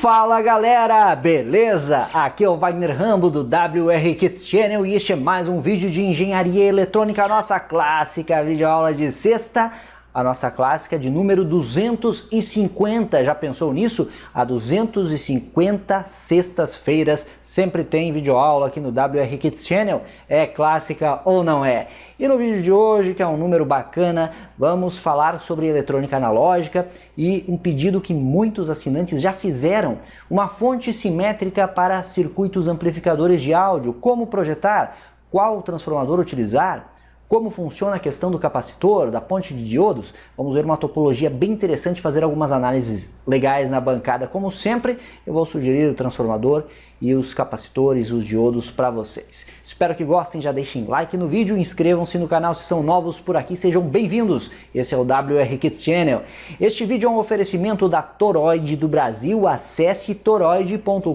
Fala galera, beleza? Aqui é o Wagner Rambo do WR Kids Channel e este é mais um vídeo de engenharia eletrônica, a nossa clássica videoaula de sexta, a nossa clássica de número 250. Já pensou nisso? Há 250 sextas-feiras sempre tem videoaula aqui no WR Kids Channel. É clássica ou não é? E no vídeo de hoje, que é um número bacana, vamos falar sobre eletrônica analógica e um pedido que muitos assinantes já fizeram, uma fonte simétrica para circuitos amplificadores de áudio, como projetar, qual transformador utilizar, como funciona a questão do capacitor, da ponte de diodos. Vamos ver uma topologia bem interessante, fazer algumas análises legais na bancada. Como sempre, eu vou sugerir o transformador e os capacitores, os diodos para vocês. Espero que gostem, já deixem like no vídeo, inscrevam-se no canal se são novos por aqui, sejam bem-vindos. Esse é o WR Kids Channel. Este vídeo é um oferecimento da Toroid do Brasil. Acesse toroid.com.br,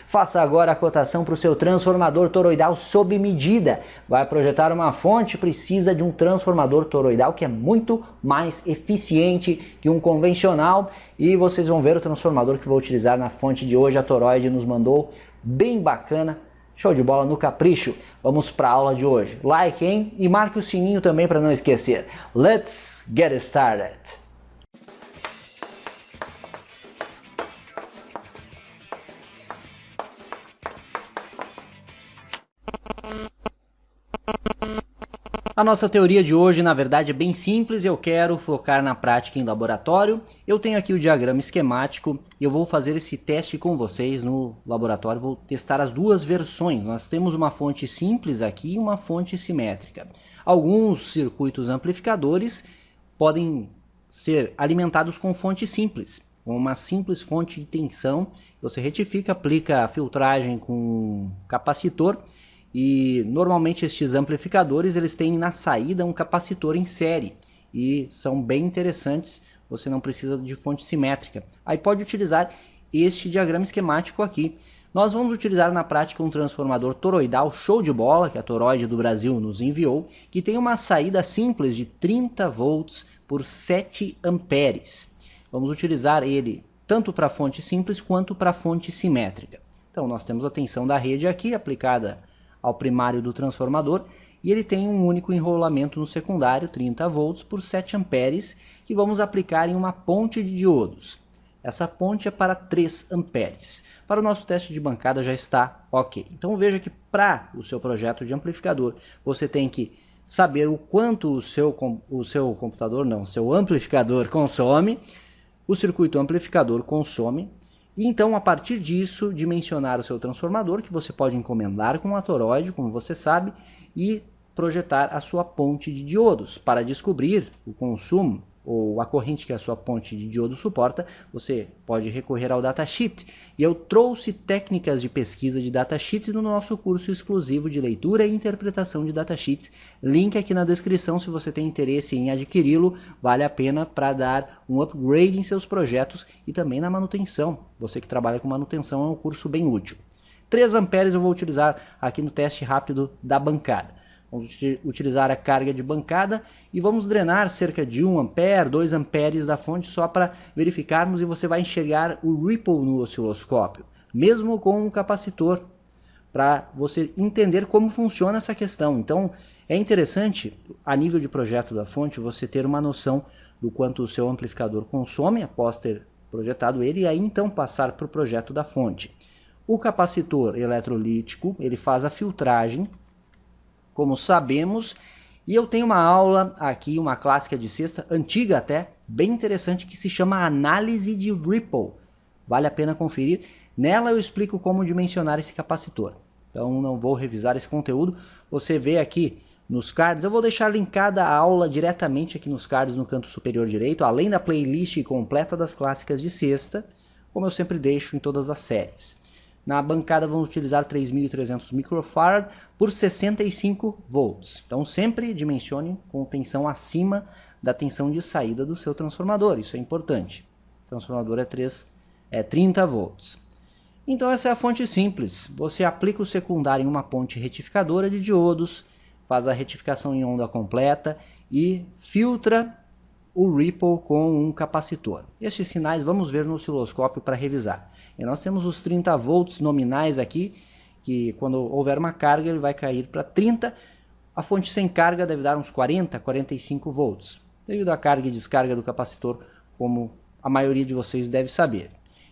faça agora a cotação para o seu transformador toroidal sob medida. Vai projetar uma fonte, precisa de um transformador toroidal que é muito mais eficiente que um convencional, e vocês vão ver o transformador que vou utilizar na fonte de hoje. A Toroid nos mandou, bem bacana, show de bola, no capricho. Vamos para a aula de hoje. Like, hein? E marque o sininho também para não esquecer. Let's get started! A nossa teoria de hoje, na verdade, é bem simples. Eu quero focar na prática em laboratório. Eu tenho aqui o diagrama esquemático e eu vou fazer esse teste com vocês no laboratório. Vou testar as duas versões. Nós temos uma fonte simples aqui e uma fonte simétrica. Alguns circuitos amplificadores podem ser alimentados com fonte simples, com uma simples fonte de tensão. Você retifica, aplica a filtragem com capacitor. E normalmente estes amplificadores eles têm na saída um capacitor em série e são bem interessantes, você não precisa de fonte simétrica. Aí pode utilizar este diagrama esquemático aqui. Nós vamos utilizar na prática um transformador toroidal show de bola, que a Toroid do Brasil nos enviou, que tem uma saída simples de 30 volts por 7 amperes. Vamos utilizar ele tanto para fonte simples quanto para fonte simétrica. Então nós temos a tensão da rede aqui aplicada ao primário do transformador, e ele tem um único enrolamento no secundário, 30 volts por 7 amperes, que vamos aplicar em uma ponte de diodos. Essa ponte é para 3 amperes. Para o nosso teste de bancada já está ok. Então veja que para o seu projeto de amplificador, você tem que saber o quanto o seu amplificador consome, o circuito amplificador consome. E então, a partir disso, dimensionar o seu transformador, que você pode encomendar com a Toroid, como você sabe, e projetar a sua ponte de diodos. Para descobrir o consumo ou a corrente que a sua ponte de diodo suporta, você pode recorrer ao datasheet. E eu trouxe técnicas de pesquisa de datasheet no nosso curso exclusivo de leitura e interpretação de datasheets. Link aqui na descrição se você tem interesse em adquiri-lo. Vale a pena para dar um upgrade em seus projetos e também na manutenção. Você que trabalha com manutenção é um curso bem útil. 3 amperes eu vou utilizar aqui no teste rápido da bancada. Vamos utilizar a carga de bancada e vamos drenar cerca de 1 ampere, 2 amperes da fonte só para verificarmos, e você vai enxergar o ripple no osciloscópio, mesmo com um capacitor, para você entender como funciona essa questão. Então é interessante, a nível de projeto da fonte, você ter uma noção do quanto o seu amplificador consome após ter projetado ele, e aí então passar para o projeto da fonte. O capacitor eletrolítico, ele faz a filtragem, como sabemos, e eu tenho uma aula aqui, uma clássica de sexta, antiga até, bem interessante, que se chama Análise de Ripple. Vale a pena conferir. Nela eu explico como dimensionar esse capacitor. Então não vou revisar esse conteúdo. Você vê aqui nos cards, eu vou deixar linkada a aula diretamente aqui nos cards no canto superior direito, além da playlist completa das clássicas de sexta, como eu sempre deixo em todas as séries. Na bancada vamos utilizar 3.300 microfarad por 65 volts. Então sempre dimensione com tensão acima da tensão de saída do seu transformador. Isso é importante. O transformador é 30 volts. Então essa é a fonte simples. Você aplica o secundário em uma ponte retificadora de diodos, faz a retificação em onda completa e filtra o ripple com um capacitor. Estes sinais vamos ver no osciloscópio para revisar. E nós temos os 30 volts nominais aqui, que quando houver uma carga ele vai cair para 30. A fonte sem carga deve dar uns 40, 45 volts, devido à carga e descarga do capacitor, como a maioria de vocês deve saber.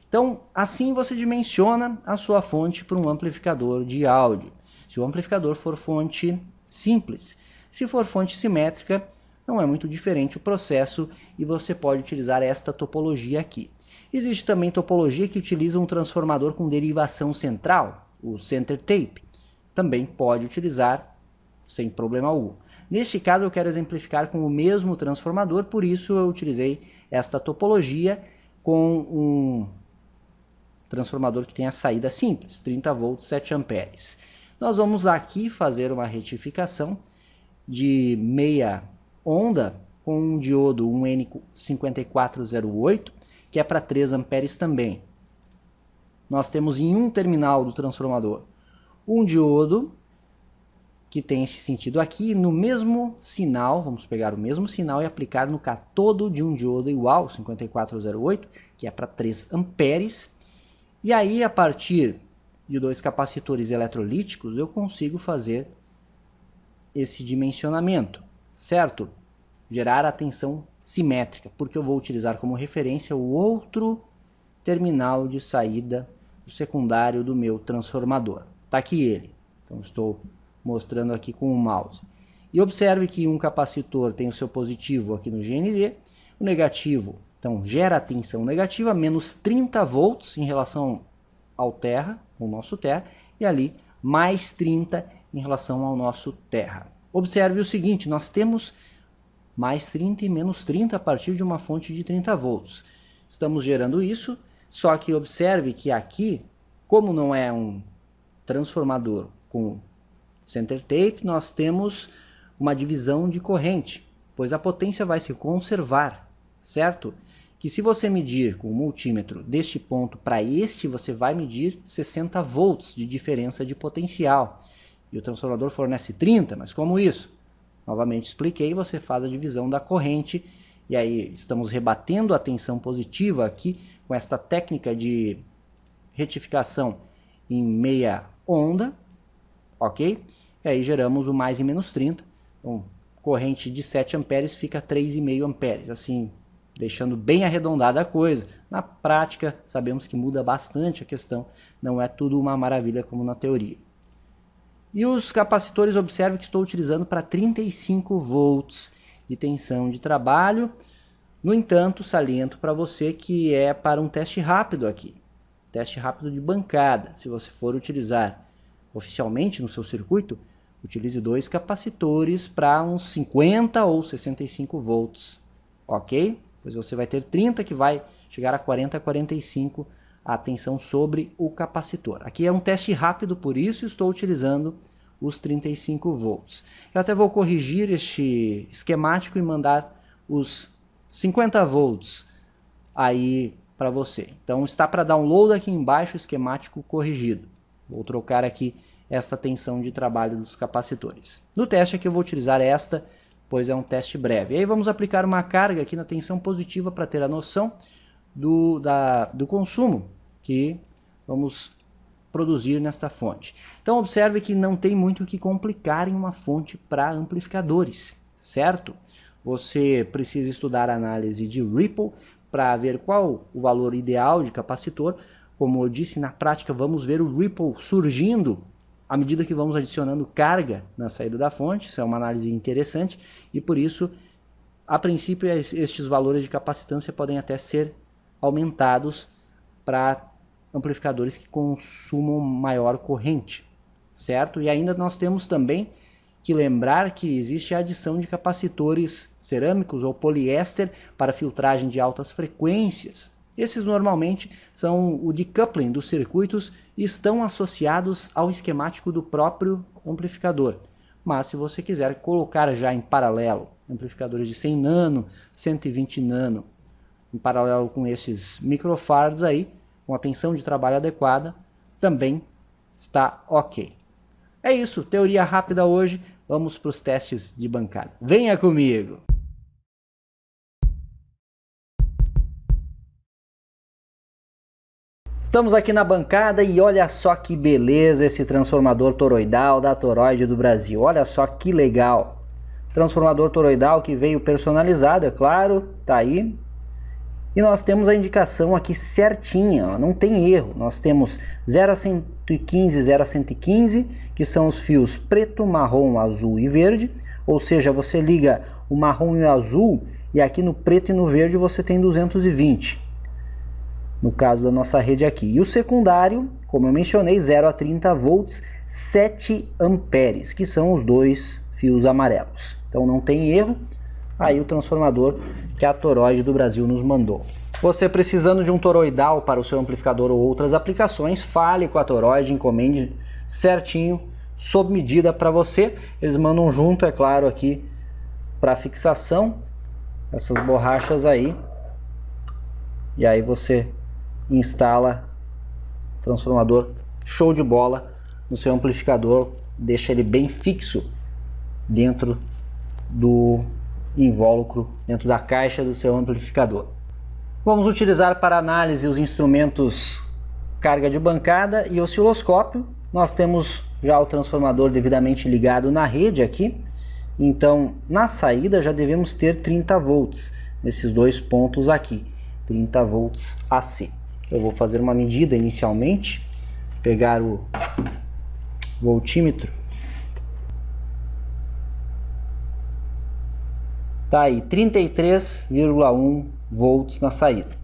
Então, assim você dimensiona a sua fonte para um amplificador de áudio. Se o amplificador for fonte simples, se for fonte simétrica, não é muito diferente o processo e você pode utilizar esta topologia aqui. Existe também topologia que utiliza um transformador com derivação central, o center tape. Também pode utilizar sem problema algum. Neste caso eu quero exemplificar com o mesmo transformador, por isso eu utilizei esta topologia com um transformador que tem a saída simples, 30 volts, 7 amperes. Nós vamos aqui fazer uma retificação de meia onda com um diodo 1N5408, que é para 3 amperes também. Nós temos em um terminal do transformador um diodo que tem este sentido aqui, no mesmo sinal, vamos pegar o mesmo sinal e aplicar no catodo de um diodo igual, 5408, que é para 3 amperes. E aí, a partir de 2 capacitores eletrolíticos, eu consigo fazer esse dimensionamento, certo? Gerar a tensão simétrica, porque eu vou utilizar como referência o outro terminal de saída, o secundário do meu transformador. Está aqui ele. Então, estou mostrando aqui com o mouse. E observe que um capacitor tem o seu positivo aqui no GND, o negativo, então gera a tensão negativa, menos 30 volts em relação ao terra, o nosso terra, e ali mais 30 em relação ao nosso terra. Observe o seguinte, nós temos mais 30 e menos 30 a partir de uma fonte de 30 volts. Estamos gerando isso, só que observe que aqui, como não é um transformador com center tape, nós temos uma divisão de corrente, pois a potência vai se conservar, certo? Que se você medir com o multímetro deste ponto para este, você vai medir 60 volts de diferença de potencial. E o transformador fornece 30, mas como isso? Novamente expliquei, você faz a divisão da corrente, e aí estamos rebatendo a tensão positiva aqui com esta técnica de retificação em meia onda, ok? E aí geramos o mais e menos 30. Então, corrente de 7 amperes fica 3,5 amperes. Assim, deixando bem arredondada a coisa. Na prática, sabemos que muda bastante a questão. Não é tudo uma maravilha como na teoria. E os capacitores, observe que estou utilizando para 35 volts de tensão de trabalho. No entanto, saliento para você que é para um teste rápido aqui. Teste rápido de bancada. Se você for utilizar oficialmente no seu circuito, utilize 2 capacitores para uns 50 ou 65 volts, ok? Pois você vai ter 30 que vai chegar a 40 a 45 a tensão sobre o capacitor. Aqui é um teste rápido, por isso estou utilizando os 35 volts. Eu até vou corrigir este esquemático e mandar os 50 volts aí para você. Então está para download aqui embaixo o esquemático corrigido. Vou trocar aqui esta tensão de trabalho dos capacitores. No teste aqui eu vou utilizar esta, pois é um teste breve. E aí vamos aplicar uma carga aqui na tensão positiva para ter a noção do consumo que vamos produzir nesta fonte. Então observe que não tem muito o que complicar em uma fonte para amplificadores, certo? Você precisa estudar a análise de Ripple para ver qual o valor ideal de capacitor. Como eu disse, na prática vamos ver o Ripple surgindo à medida que vamos adicionando carga na saída da fonte. Isso é uma análise interessante e por isso, a princípio, estes valores de capacitância podem até ser aumentados para amplificadores que consumam maior corrente, certo? E ainda nós temos também que lembrar que existe a adição de capacitores cerâmicos ou poliéster para filtragem de altas frequências. Esses normalmente são o decoupling dos circuitos e estão associados ao esquemático do próprio amplificador. Mas se você quiser colocar já em paralelo amplificadores de 100 nano, 120 nano, em paralelo com esses microfarads aí, com a tensão de trabalho adequada, também está ok. É isso, teoria rápida hoje, vamos para os testes de bancada. Venha comigo! Estamos aqui na bancada e olha só que beleza esse transformador toroidal da Toroid do Brasil. Olha só que legal. Transformador toroidal que veio personalizado, é claro, tá aí. E nós temos a indicação aqui certinha, ó, não tem erro. Nós temos 0 a 115, 0 a 115, que são os fios preto, marrom, azul e verde. Ou seja, você liga o marrom e o azul e aqui no preto e no verde você tem 220. No caso da nossa rede aqui. E o secundário, como eu mencionei, 0 a 30 volts, 7 amperes, que são os dois fios amarelos. Então não tem erro. Aí o transformador que a Toroid do Brasil nos mandou. Você precisando de um toroidal para o seu amplificador ou outras aplicações, fale com a Toroid, encomende certinho, sob medida para você. Eles mandam junto, é claro, aqui para fixação, essas borrachas aí. E aí você instala o transformador show de bola no seu amplificador, deixa ele bem fixo dentro do invólucro, dentro da caixa do seu amplificador. Vamos utilizar para análise os instrumentos carga de bancada e osciloscópio. Nós temos já o transformador devidamente ligado na rede aqui, então na saída já devemos ter 30 volts nesses dois pontos aqui, 30 volts AC. Eu vou fazer uma medida inicialmente, pegar o voltímetro. Tá aí, 33,1 volts na saída.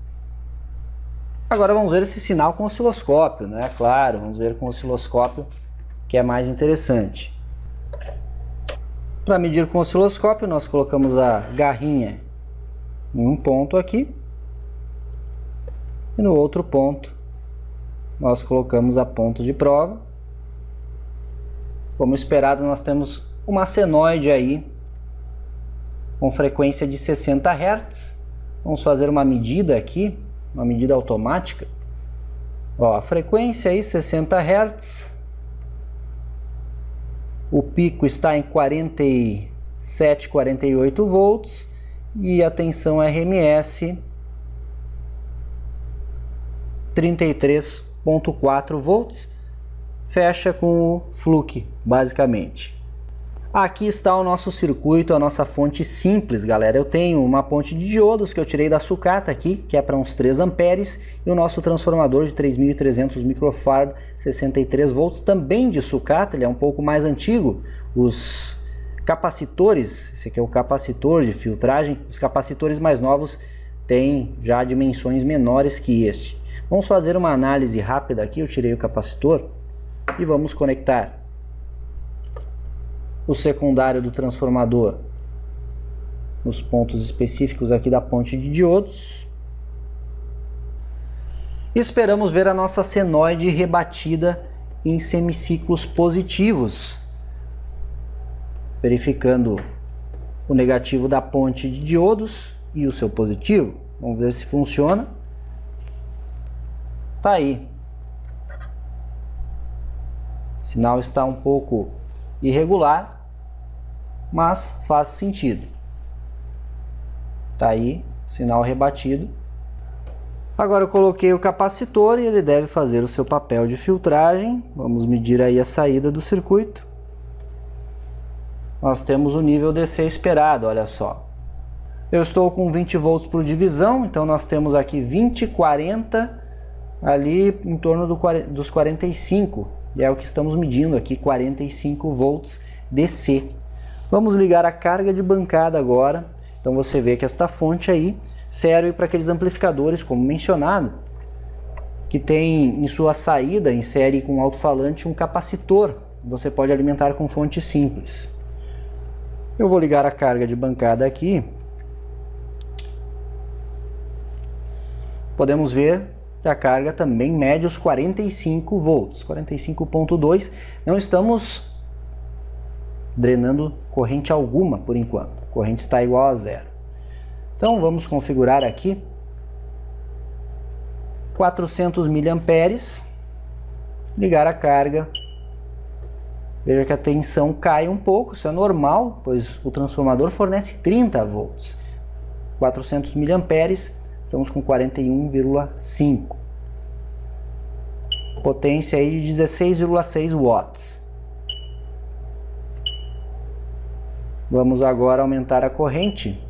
Agora vamos ver esse sinal com osciloscópio, né? Claro, vamos ver com osciloscópio, que é mais interessante. Para medir com osciloscópio, nós colocamos a garrinha em um ponto aqui. E no outro ponto, nós colocamos a ponta de prova. Como esperado, nós temos uma senoide aí, com frequência de 60 Hz. Vamos fazer uma medida aqui, uma medida automática. Ó, a frequência aí 60 Hz. O pico está em 47, 48 volts e a tensão RMS 33,4 volts. Fecha com o fluke, basicamente. Aqui está o nosso circuito, a nossa fonte simples, galera. Eu tenho uma ponte de diodos que eu tirei da sucata aqui, que é para uns 3 amperes, e o nosso transformador de 3.300 microfarad, 63 volts, também de sucata, ele é um pouco mais antigo. Os capacitores, esse aqui é o capacitor de filtragem, os capacitores mais novos têm já dimensões menores que este. Vamos fazer uma análise rápida aqui, eu tirei o capacitor e vamos conectar o secundário do transformador nos pontos específicos aqui da ponte de diodos. Esperamos ver a nossa senoide rebatida em semiciclos positivos, verificando o negativo da ponte de diodos e o seu positivo. Vamos ver se funciona. Tá aí. O sinal está um pouco irregular, mas faz sentido. Tá aí, sinal rebatido. Agora eu coloquei o capacitor e ele deve fazer o seu papel de filtragem. Vamos medir aí a saída do circuito. Nós temos o nível DC esperado, olha só. Eu estou com 20 volts por divisão, então nós temos aqui 20, 40, ali em torno dos 45. E é o que estamos medindo aqui, 45 volts DC. Vamos ligar a carga de bancada agora. Então você vê que esta fonte aí serve para aqueles amplificadores, como mencionado, que tem em sua saída, em série com alto-falante, um capacitor. Você pode alimentar com fonte simples. Eu vou ligar a carga de bancada aqui. Podemos ver que a carga também mede os 45 volts, 45,2. Não estamos drenando corrente alguma por enquanto, a corrente está igual a zero. Então vamos configurar aqui 400 mA, ligar a carga. Veja que a tensão cai um pouco, isso é normal, pois o transformador fornece 30 volts. 400 mA, estamos com 41,5. potência aí de 16,6 watts. Vamos agora aumentar a corrente,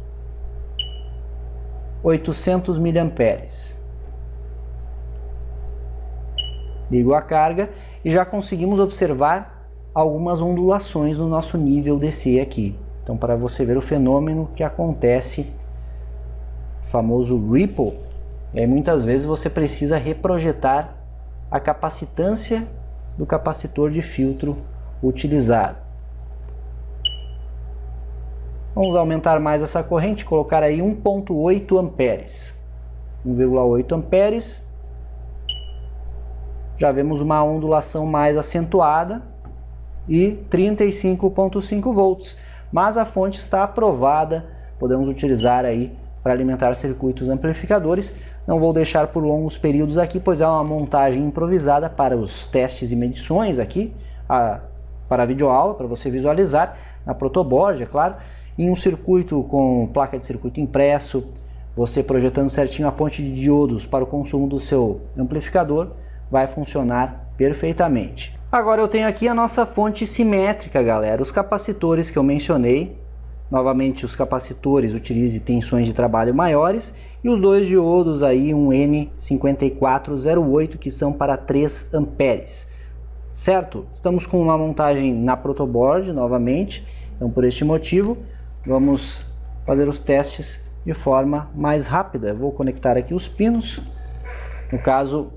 800 miliamperes. Ligo a carga e já conseguimos observar algumas ondulações no nosso nível DC aqui. Então, para você ver o fenômeno que acontece, o famoso ripple, e aí muitas vezes você precisa reprojetar a capacitância do capacitor de filtro utilizado. Vamos aumentar mais essa corrente, colocar aí 1,8 amperes. 1,8 amperes. Já vemos uma ondulação mais acentuada e 35,5 volts. Mas a fonte está aprovada, podemos utilizar aí para alimentar circuitos amplificadores. Não vou deixar por longos períodos aqui, pois é uma montagem improvisada para os testes e medições aqui, para a videoaula, para você visualizar na protoboard, é claro. Em um circuito com placa de circuito impresso, você projetando certinho a ponte de diodos para o consumo do seu amplificador, vai funcionar perfeitamente. Agora eu tenho aqui a nossa fonte simétrica, galera, os capacitores que eu mencionei. Novamente, os capacitores utilizam tensões de trabalho maiores e os dois diodos aí, um N5408, que são para 3 amperes. Certo? Estamos com uma montagem na protoboard novamente, então por este motivo vamos fazer os testes de forma mais rápida. Vou conectar aqui os pinos, no caso,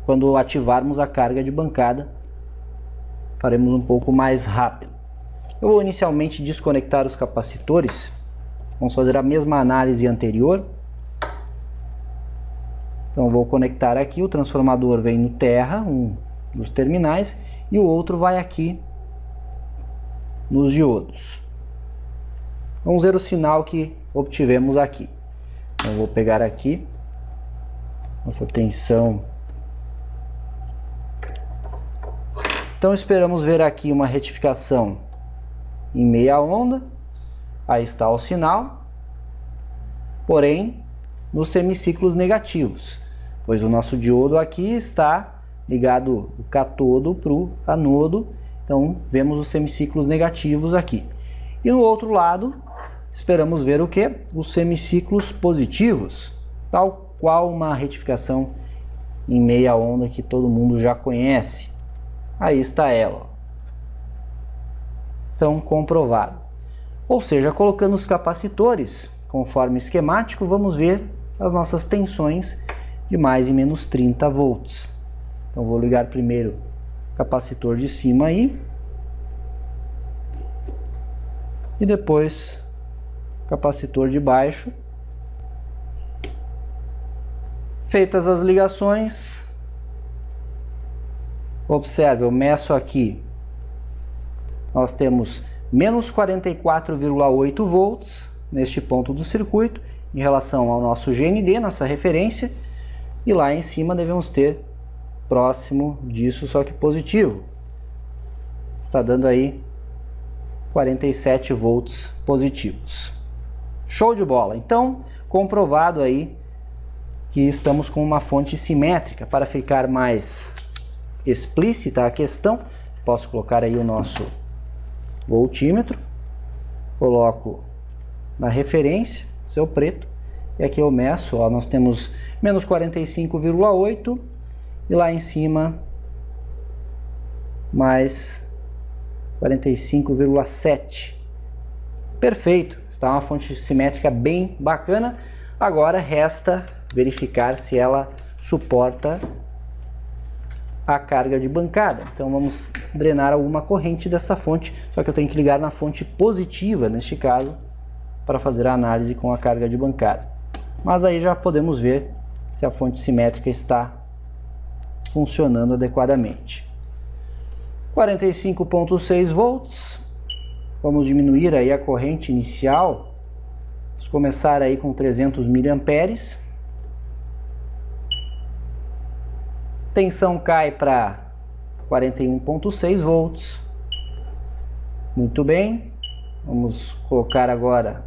quando ativarmos a carga de bancada, faremos um pouco mais rápido. Eu vou inicialmente desconectar os capacitores, vamos fazer a mesma análise anterior. Então vou conectar aqui, o transformador vem no terra, um dos terminais, e o outro vai aqui nos diodos. Vamos ver o sinal que obtivemos aqui. Então vou pegar aqui nossa tensão. Então esperamos ver aqui uma retificação em meia onda. Aí está o sinal, porém nos semiciclos negativos, pois o nosso diodo aqui está ligado o catodo para o anodo. Então vemos os semiciclos negativos aqui. E no outro lado esperamos ver o que? Os semiciclos positivos, tal qual uma retificação em meia onda que todo mundo já conhece. Aí está ela. Então, comprovado. Ou seja, colocando os capacitores conforme o esquemático, vamos ver as nossas tensões de mais e menos 30 volts. Então vou ligar primeiro o capacitor de cima aí, e depois o capacitor de baixo. Feitas as ligações, observe, eu meço aqui, nós temos menos 44,8 volts neste ponto do circuito em relação ao nosso GND, nossa referência, e lá em cima devemos ter próximo disso, só que positivo. Está dando aí 47 volts positivos. Show de bola! Então, comprovado aí que estamos com uma fonte simétrica. Para ficar mais explícita a questão, posso colocar aí o nosso voltímetro, coloco na referência, seu preto, e aqui eu meço, ó, nós temos menos 45,8 e lá em cima mais 45,7. Perfeito, está uma fonte simétrica bem bacana. Agora resta verificar se ela suporta a carga de bancada. Então vamos drenar alguma corrente dessa fonte, só que eu tenho que ligar na fonte positiva, neste caso, para fazer a análise com a carga de bancada. Mas aí já podemos ver se a fonte simétrica está funcionando adequadamente. 45,6 volts. Vamos diminuir aí a corrente inicial. Vamos começar aí com 300 miliamperes. Tensão cai para 41,6 volts. Muito bem. Vamos colocar agora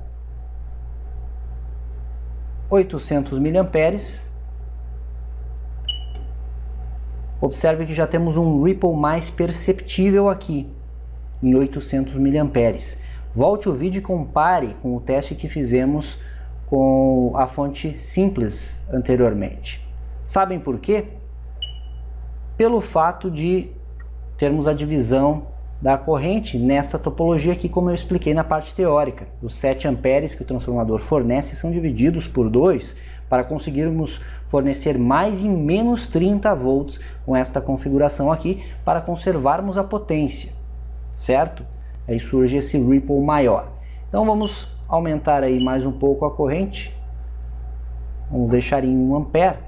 800 miliamperes. Observe que já temos um ripple mais perceptível aqui, em 800 mA. Volte o vídeo e compare com o teste que fizemos com a fonte simples anteriormente. Sabem por quê? Pelo fato de termos a divisão da corrente nesta topologia aqui, como eu expliquei na parte teórica. Os 7 amperes que o transformador fornece são divididos por 2 para conseguirmos fornecer mais e menos 30 volts com esta configuração aqui, para conservarmos a potência, certo? Aí surge esse ripple maior. Então vamos aumentar aí mais um pouco a corrente. Vamos deixar em 1 ampere.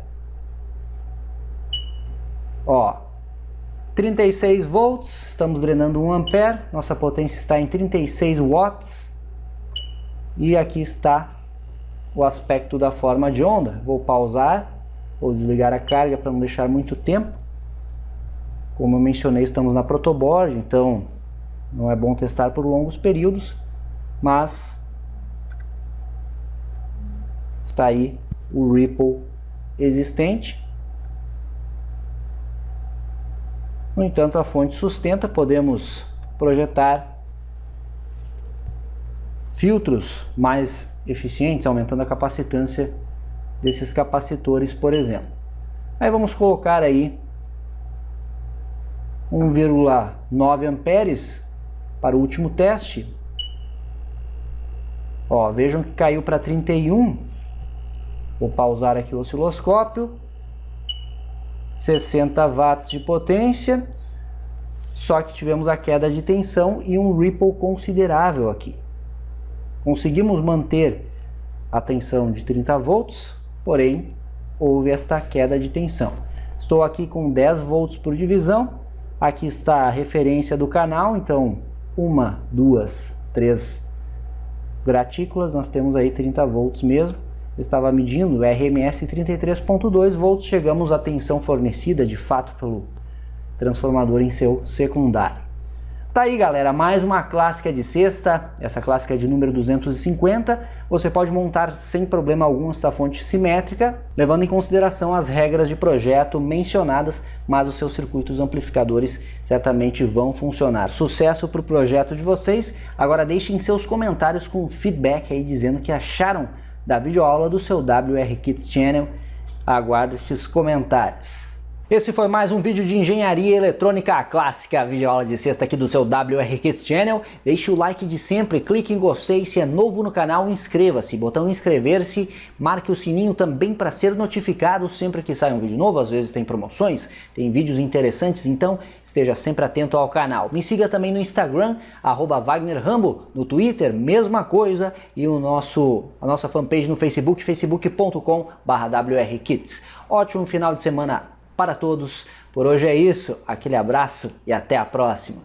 Ó, 36 volts, estamos drenando 1 ampere, nossa potência está em 36 watts. E aqui está o aspecto da forma de onda. Vou pausar, vou desligar a carga para não deixar muito tempo. Como eu mencionei, estamos na protoboard, então não é bom testar por longos períodos, mas está aí o ripple existente. No entanto, a fonte sustenta, podemos projetar filtros mais eficientes, aumentando a capacitância desses capacitores, por exemplo. Aí vamos colocar aí 1,9 amperes para o último teste. Ó, vejam que caiu para 31. Vou pausar aqui o osciloscópio. 60 watts de potência, só que tivemos a queda de tensão e um ripple considerável aqui. Conseguimos manter a tensão de 30 volts, porém houve esta queda de tensão. Estou aqui com 10 volts por divisão, aqui está a referência do canal, então 1, 2, 3 gratículas, nós temos aí 30 volts mesmo. Estava medindo RMS 33.2 volts, chegamos à tensão fornecida de fato pelo transformador em seu secundário. Tá aí, galera, mais uma clássica de sexta, essa clássica de número 250. Você pode montar sem problema algum essa fonte simétrica, levando em consideração as regras de projeto mencionadas, mas os seus circuitos amplificadores certamente vão funcionar. Sucesso para o projeto de vocês. Agora deixem seus comentários com feedback aí, dizendo o que acharam da videoaula do seu WR Kits Channel. Aguardo estes comentários. Esse foi mais um vídeo de engenharia eletrônica clássica, videoaula de sexta aqui do seu WR Kits Channel. Deixe o like de sempre, clique em gostei, se é novo no canal, inscreva-se, botão inscrever-se, marque o sininho também para ser notificado sempre que sai um vídeo novo. Às vezes tem promoções, tem vídeos interessantes, então esteja sempre atento ao canal. Me siga também no Instagram, @WagnerRambo, no Twitter, mesma coisa, e a nossa fanpage no Facebook, facebook.com/WRKits. Ótimo final de semana para todos. Por hoje é isso. Aquele abraço e até a próxima.